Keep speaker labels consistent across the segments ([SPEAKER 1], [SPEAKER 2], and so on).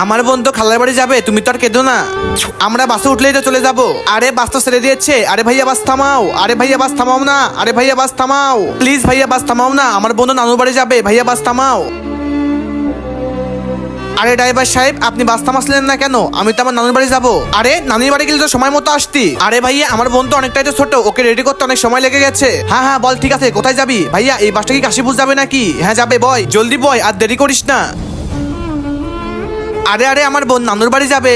[SPEAKER 1] আমার বোন তো খালার বাড়ি যাবে, তুমি তো আর কেঁদো না। আমরা বাসে উঠলেই তো চলে যাবো। আরে বাস তো ছেড়ে দিয়েছে। আরে ভাইয়া বাস থামাও, আরে ভাইয়া বাস থামাও না, আরে ভাইয়া বাস থামাও প্লিজ, ভাইয়া বাস থামাও না, আমার বোন নানুর বাড়ি যাবে, ভাইয়া বাস থামাও। আরে ড্রাইভার সাহেব, আপনি বাস থামাসলেন না কেন? আমি তো আমার নানুর বাড়ি যাবো। আরে নানির বাড়ি গেলে তো সময় মতো আসতি। আরে ভাইয়া আমার বোন তো অনেকটাই তো ছোট, ওকে রেডি করতে অনেক সময় লেগে গেছে। হ্যাঁ হ্যাঁ বল, ঠিক আছে, কোথায় যাবি? ভাইয়া এই বাসটা কি কাশীপুর যাবে নাকি? হ্যাঁ যাবে, বয় জলদি বয়, আর দেরি করিস না। আরে আরে আমার বোন নানুর বাড়ি যাবে।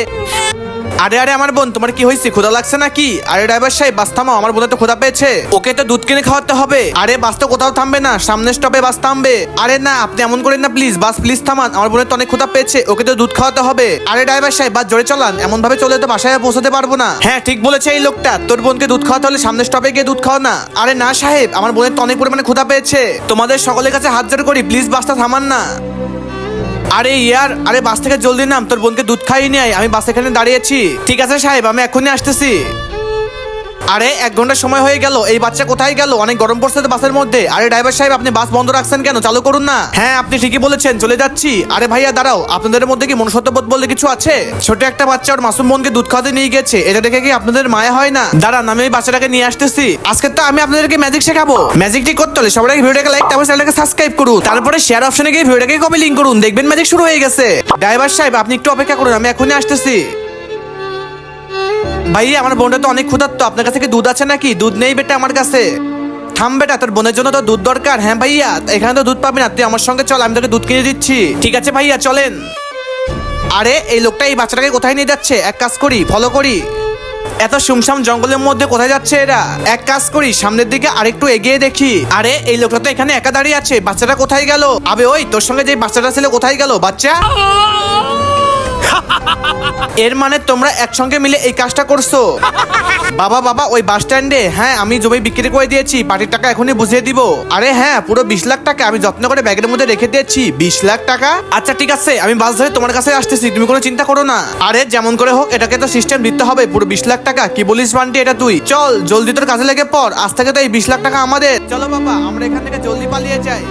[SPEAKER 1] আরে আরে আমার বোন, তোমার কি হয়েছে? ক্ষুধা লাগছে নাকি? আরে ড্রাইভার সাহেব বাস থামাও, আমার বোনের তো ক্ষুধা পেয়েছে, ওকে তো দুধ কিনে খাওয়াতে হবে। আরে বাস তো কোথাও থামবে না, সামনের স্টপে বাস থামবে। আরে না, আপনি এমন করেন না প্লিজ, বাস প্লিজ থামান, আমার বোনের তো অনেক ক্ষুধা পেয়েছে, ওকে তো দুধ খাওয়াতে হবে। আরে ড্রাইভার সাহেব বাস জোরে চালান, এমন ভাবে চলে তো বাসায় পৌঁছাতে পারবো না। হ্যাঁ ঠিক বলেছে এই লোকটা, তোর বোনকে দুধ খাওয়াতে হলে সামনের স্টপে গিয়ে দুধ খাও না। আরে না সাহেব, আমার বোনের তো অনেক পরিমাণে ক্ষুধা পেয়েছে, তোমাদের সকলের কাছে হাত জোড় করি, প্লিজ বাসটা থামান না। আরে ইয়ার, আরে বাস থেকে জলদি নাম, তোর বোনকে দুধ খাইয়ে নিয়ে আয়, আমি বাস এখানে দাঁড়িয়েছি। ঠিক আছে সাহেব, আমি এখনই আসতেছি। আরে 1 ঘন্টা সময় হয়ে গেল, এই বাচ্চা কোথায় গেল? অনেক গরম পড়ছে তো বাসের মধ্যে। আরে ড্রাইভার সাহেব, আপনি বাস বন্ধ রাখছেন কেন? চালু করুন না। হ্যাঁ আপনি ঠিকই বলেছেন, চলে যাচ্ছি। আরে ভাইয়া দাঁড়াও, আপনাদের মধ্যে কি মনুষ্যত্ববোধ বলতে কিছু আছে? ছোট একটা বাচ্চা ওর মাসুম বোনকে দুধ খাওয়াতে নিয়ে গেছে, এটা দেখে কি আপনাদের মায়া হয় না? দাঁড়ান, আমি এই বাচ্চাটাকে নিয়ে আসতেছি। আজকে তো আমি আপনাদেরকে ম্যাজিক শেখাবো। ম্যাজিকটি করতে হলে সবাই ভিডিওটাকে লাইক, তারপর চ্যানেলটাকে সাবস্ক্রাইব করুন, তারপরে শেয়ার অপশনে গিয়ে ভিডিওটাকে কপি লিংক করুন, দেখবেন ম্যাজিক শুরু হয়ে গেছে। ড্রাইভার সাহেব আপনি একটু অপেক্ষা করুন, আমি এখনই আসতেছি। ভাইয়া আমার বোনটা তো অনেক ক্ষুধার্ত, আপনার কাছে কি দুধ আছে নাকি? দুধ নেই বেটা আমার কাছে। থাম বেটা, তোর বোনের জন্য তো দুধ দরকার। হ্যাঁ ভাইয়া, এখানে তো দুধ পাবি না, তুই আমার সঙ্গে চল, আমি তোকে দুধ কিনে দিচ্ছি। ঠিক আছে ভাইয়া চলেন। আরে এই লোকটা এই বাচ্চাটাকে কোথায় নিয়ে যাচ্ছে? এক কাজ করি, ফলো করি। এত শুমশাম জঙ্গলের মধ্যে কোথায় যাচ্ছে এরা? এক কাজ করি, সামনের দিকে আরেকটু এগিয়ে দেখি। আরে এই লোকটা তো এখানে একা দাঁড়িয়ে আছে, বাচ্চাটা কোথায় গেল? আবে ওই, তোর সঙ্গে যে বাচ্চাটা ছিল কোথায় গেল? বাচ্চা, এর মানে তোমরা একসঙ্গে মিলে এই কাজটা করছো? বাবা বাবা, ওই বাস স্ট্যান্ডে? হ্যাঁ আমি জমি বিক্রি করে দিয়েছি, পার্টির টাকা এখনই বুঝিয়ে দিব। আরে হ্যাঁ, পুরো 20 লাখ টাকা আমি যত্ন করে ব্যাগের মধ্যে রেখে দিয়েছি। 20 লাখ টাকা? আচ্ছা ঠিক আছে, আমি বাস ধরে তোমার কাছে আসতেছি, তুমি কোনো চিন্তা করো না। আরে যেমন করে হোক এটাকে তো সিস্টেম দিতে হবে, পুরো 20 লাখ টাকা। কি বলিস বান্টি, এটা তুই চল জলদি তোর কাজে লেগে পড়, আজ থেকে তো এই 20 লাখ টাকা আমাদের। চলো বাবা, আমরা এখান থেকে জলদি পালিয়ে যাই।